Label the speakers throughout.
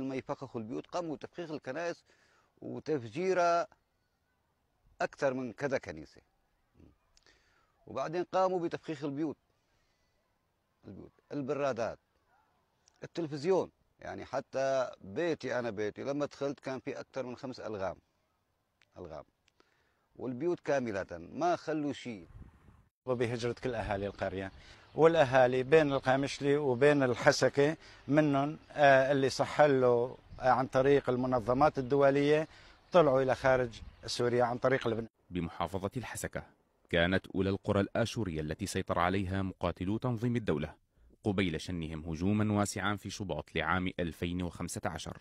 Speaker 1: لما يفخخوا البيوت قاموا بتفخيخ الكنائس وتفجيرها أكثر من كذا كنيسة. وبعدين قاموا بتفخيخ البيوت، البرادات، التلفزيون. يعني حتى بيتي لما دخلت كان في أكثر من 5 ألغام، والبيوت كاملة ما خلوا شيء.
Speaker 2: وبهجرة كل أهالي القرية، والأهالي بين القامشلي وبين الحسكة منهم اللي صحلوا عن طريق المنظمات الدولية طلعوا إلى خارج سوريا عن طريق لبنان.
Speaker 3: بمحافظة الحسكة كانت أولى القرى الآشورية التي سيطر عليها مقاتلو تنظيم الدولة قبيل شنهم هجوما واسعا في شباط لعام 2015.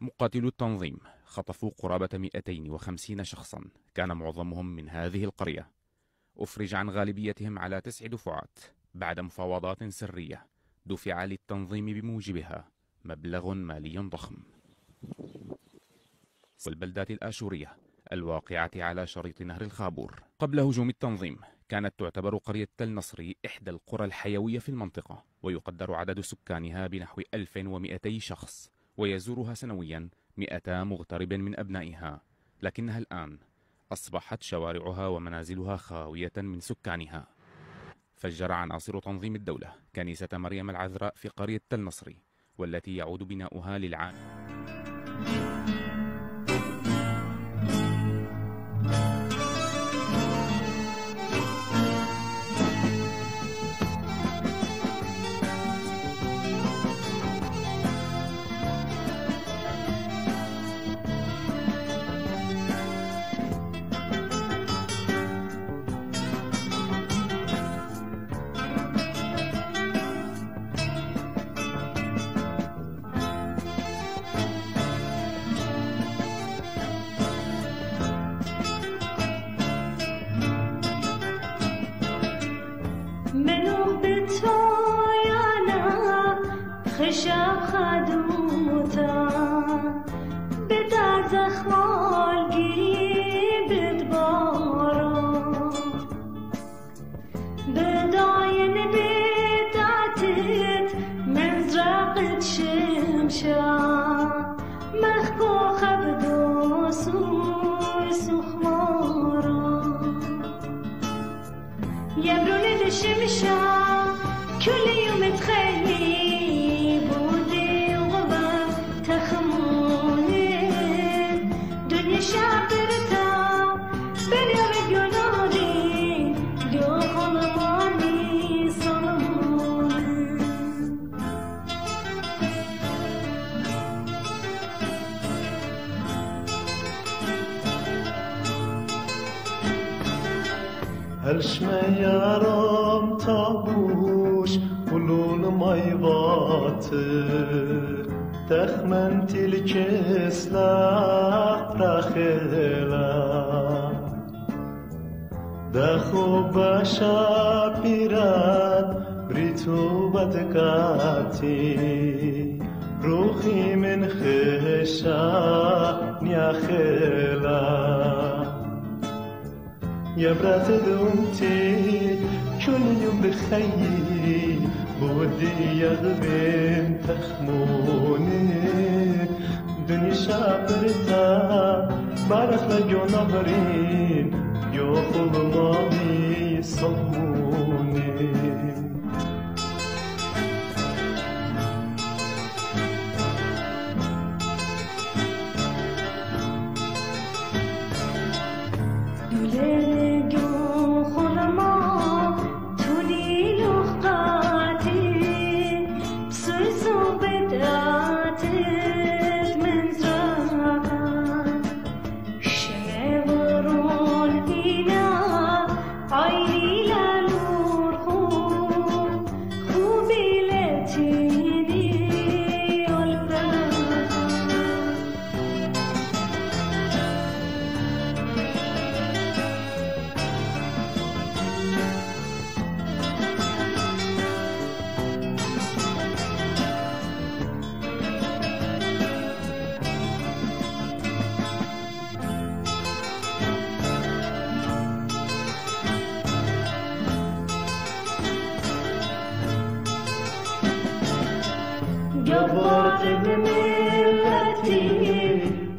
Speaker 3: مقاتلو التنظيم خطفوا قرابة 250 شخصا، كان معظمهم من هذه القرية. أفرج عن غالبيتهم على 9 دفعات بعد مفاوضات سرية دفع للتنظيم بموجبها مبلغ مالي ضخم. والبلدات الآشورية الواقعة على شريط نهر الخابور. قبل هجوم التنظيم كانت تعتبر قرية تل نصري إحدى القرى الحيوية في المنطقة، ويقدر عدد سكانها بنحو 2200 شخص، ويزورها سنويا 200 مغترب من أبنائها. لكنها الآن أصبحت شوارعها ومنازلها خاوية من سكانها. فجر عناصر تنظيم الدولة كنيسة مريم العذراء في قرية تل نصري، والتي يعود بناؤها للعام
Speaker 4: خشب خدوتا بدا زخمال گیبت بارا بداين بتاعتت مزرقت شمشا مخبو خبدو سوي سخمارا يبرون الشمشا كل يوم تخيل
Speaker 5: هالشميارم طابوش ولون مايبات تخمن تلكسلا رخلا دخو باشا بيرات بريتو بدكاتي روحي من خشا نياخلا يا برات دمتي كل يوم بخير بودي يغبن تخموني دنيا شابرتا بارخ لجو نهرين يوخل مامي صموني
Speaker 4: عيني لا نور
Speaker 5: جبرت بملتي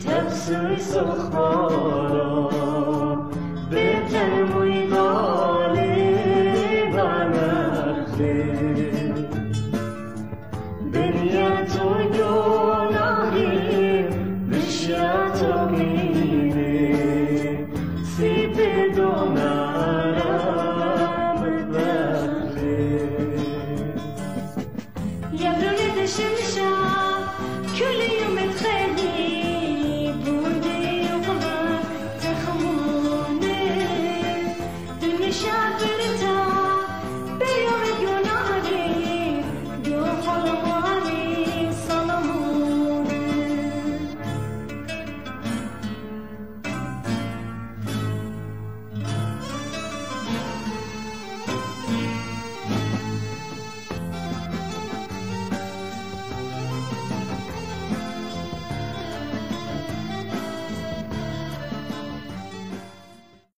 Speaker 5: تفسي سخارا بتلوي طالب نخلي بنية جناهي مشيات ميني سيب دونارا متبخلي
Speaker 4: يا برونة الشمشة كل يوم